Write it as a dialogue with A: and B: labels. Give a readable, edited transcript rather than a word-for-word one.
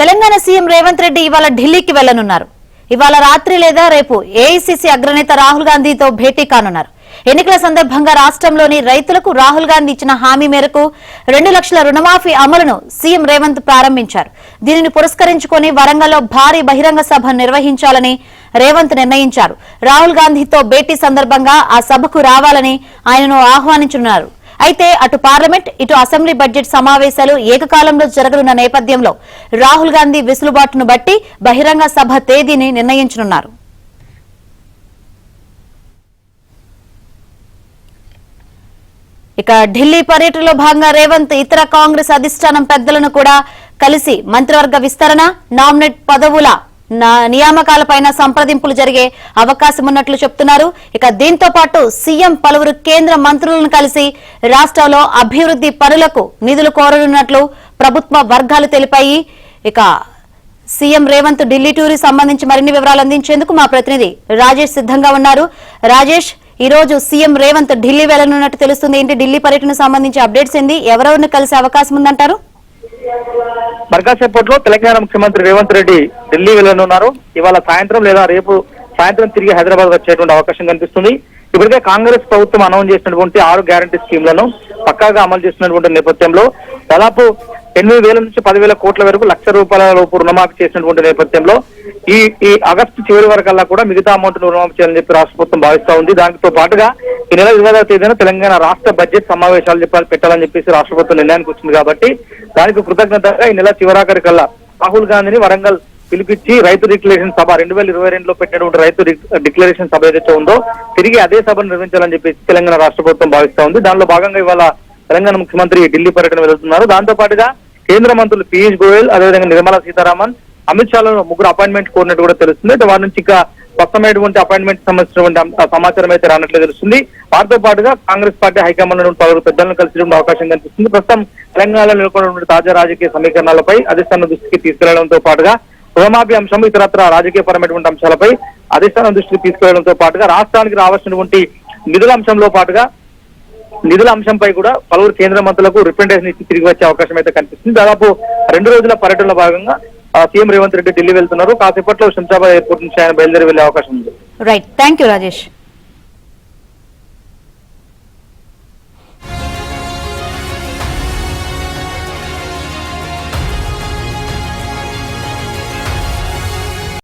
A: Telangana CM Revanth Reddy ఇవాళ ఢిల్లీకి వెళ్లనున్నారు. ఇవాళ రాత్రి లేదా రేపు ఏఐసీసీ అగ్రనేత రాహుల్ గాంధీతో భేటీ కానున్నారు. ఎన్నికల సందర్భంగా రాష్ట్రంలోని రైతులకు రాహుల్ గాంధీ ఇచ్చిన హామీ మేరకు 2 లక్షల రుణమాఫీ అమలును సీఎం రేవంత్ ప్రారంభించారు. దీనిని పురస్కరించుకుని వరంగల్లో భారీ బహిరంగ సభ నిర్వహించాలని రేవంత్ నిర్ణయించారు. రాహుల్ గాంధీతో భేటీ సందర్భంగా ఆ సభకు రావాలని ఆయనను ఆహ్వానించనున్నారు. అయితే అటు పార్లమెంట్ ఇటు అసెంబ్లీ బడ్జెట్ సమావేశాలు ఏకకాలంలో జరగనున్న నేపథ్యంలో రాహుల్ గాంధీ వెసులుబాటును బట్టి బహిరంగ సభ తేదీని నిర్ణయించనున్నారు. ఇక ఢిల్లీ పర్యటనలో భాగంగా రేవంత్ ఇతర కాంగ్రెస్ అధిష్టానం పెద్దలను కూడా కలిసి మంత్రివర్గ విస్తరణ, నామినేట్ పదవుల నియామకాలపైన సంప్రదింపులు జరిగే అవకాశం ఉన్నట్లు చెప్తున్నారు. ఇక దీంతో పాటు సీఎం పలువురు కేంద్ర మంత్రులను కలిసి రాష్ట్రంలో అభివృద్ధి పనులకు నిధులు కోరనున్నట్లు ప్రభుత్వ వర్గాలు తెలిపాయి. ఇక సీఎం రేవంత్ ఢిల్లీ టూర్ సంబంధించి మరిన్ని వివరాలు అందించేందుకు మా ప్రతినిధి రాజేష్ సిద్ధంగా ఉన్నారు. రాజేష్, ఈ రోజు సీఎం రేవంత్ ఢిల్లీ వెళ్లనున్నట్టు తెలుస్తుంది. ఏంటి ఢిల్లీ పర్యటన సంబంధించి అప్డేట్స్ ఏంది? ఎవరెవరిని కలిసే అవకాశం ఉందంటారు?
B: మరికాసేపట్లో తెలంగాణ ముఖ్యమంత్రి రేవంత్ రెడ్డి ఢిల్లీ వెళ్లనున్నారు. ఇవాళ సాయంత్రం లేదా రేపు సాయంత్రం తిరిగి హైదరాబాద్ వచ్చేటువంటి అవకాశం కనిపిస్తుంది. ఇప్పటికే కాంగ్రెస్ ప్రభుత్వం అనౌన్స్ చేసినటువంటి 6 గ్యారంటీ స్కీమ్లను పక్కాగా అమలు చేస్తున్నటువంటి నేపథ్యంలో దాదాపు 8,000 నుంచి 10,000 కోట్ల వరకు ₹1,00,000 లోపు రుణమాఫీ చేసినటువంటి నేపథ్యంలో ఈ ఆగస్టు చివరి వరకల్లా కూడా మిగతా అమౌంట్ రుణమాఫీ చేయాలని చెప్పి రాష్ట్ర ప్రభుత్వం భావిస్తా ఉంది. దానితో పాటుగా ఈ నెల 20వ తేదీన తెలంగాణ రాష్ట్ర బడ్జెట్ సమావేశాలు పెట్టాలని చెప్పేసి రాష్ట్ర ప్రభుత్వం నిర్ణయానికి వచ్చింది. కాబట్టి దానికి కృతజ్ఞతగా ఈ నెల చివరాఖరికల్లా రాహుల్ గాంధీని వరంగల్ పిలిపించి రైతు డిక్లరేషన్ సభ 2022లో పెట్టినటువంటి రైతు డిక్లరేషన్ సభ ఏదైతే ఉందో తిరిగి అదే సభను నిర్వహించాలని చెప్పేసి తెలంగాణ రాష్ట్ర ప్రభుత్వం భావిస్తా ఉంది. దానిలో భాగంగా ఇవాళ తెలంగాణ ముఖ్యమంత్రి ఢిల్లీ పర్యటన వెళ్తున్నారు. దాంతో పాటుగా కేంద్ర మంత్రులు పీయూష్ గోయల్, అదేవిధంగా నిర్మలా సీతారామన్, అమిత్ షాలను 3 అపాయింట్మెంట్ కోరినట్టు కూడా తెలుస్తుంది. అయితే వారి నుంచి ఇంకా స్పష్టమైనటువంటి అపాయింట్మెంట్ సంబంధించినటువంటి సమాచారం అయితే రానట్లు తెలుస్తుంది. వారితో పాటుగా కాంగ్రెస్ పార్టీ హైకమాండ్ పలువురు పెద్దలను కలిసి అవకాశం కనిపిస్తుంది. ప్రస్తుతం తెలంగాణలో నెలకొన్నటువంటి తాజా రాజకీయ సమీకరణాలపై అధిష్టానం దృష్టికి తీసుకెళ్లడంతో పాటుగా రుణమాఫీ అంశం, ఇతరత్ర రాజకీయ పరమైనటువంటి అంశాలపై అధిష్టానం దృష్టికి తీసుకెళ్లడంతో పాటుగా రాష్ట్రానికి రావాల్సినటువంటి నిధుల అంశంపై కూడా పలువురు కేంద్ర మంత్రులకు రిప్రజెంటేషన్ ఇచ్చి తిరిగి వచ్చే అవకాశం అయితే కనిపిస్తుంది. దాదాపు 2 రోజుల పర్యటనలో భాగంగా సీఎం రేవంత్ రెడ్డి ఢిల్లీ వెళ్తున్నారు. కాసేపట్లో శంషాబాద్ ఎయిర్పోర్ట్ నుంచి ఆయన బయలుదేరి వెళ్లే అవకాశం ఉంది.
A: Right, thank you Rajesh.